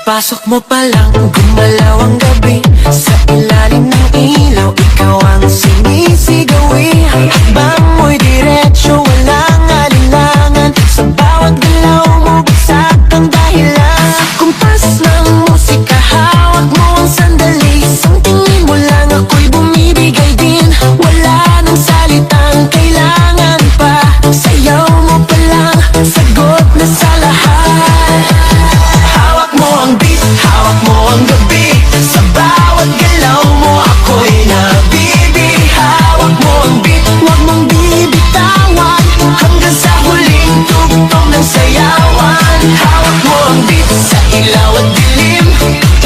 Pagpasok mo pa lang, gumalaw ang gabi. Sa ilalim ng ilaw, ikaw ang sinisigawi. Ang hakbang mo'y diretsyo, walang alinlangan. Sa bawat galaw mo, bagsak ang dahilan. Kumpas ng musika, hawak mo ang sandali. Isang tingin mo lang, ako'y bumibigay din. Wala nang salitang kailangan pa. Sayaw mo pa lang, sagot na sa lahat. Hawak mo ang beat, hawak mo ang gabi. Sa bawat galaw mo, ako'y nabibi. Hawak mo ang beat, huwag mong bibitawan. Hanggang sa huling tugtog ng sayawan. Hawak mo ang beat, sa ilaw at dilim.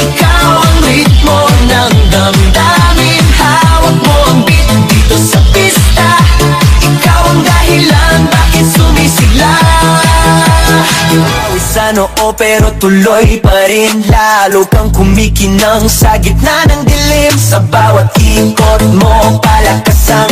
Ikaw ang ritmo ng damdamin. Hawak mo ang beat, dito sa pista. Ikaw ang dahilan, bakit sumisigla. Sa noo pero tuloy pa rin. Lalo kang kumikinang sa gitna ng dilim. Sa bawat ikot mo, palakas ang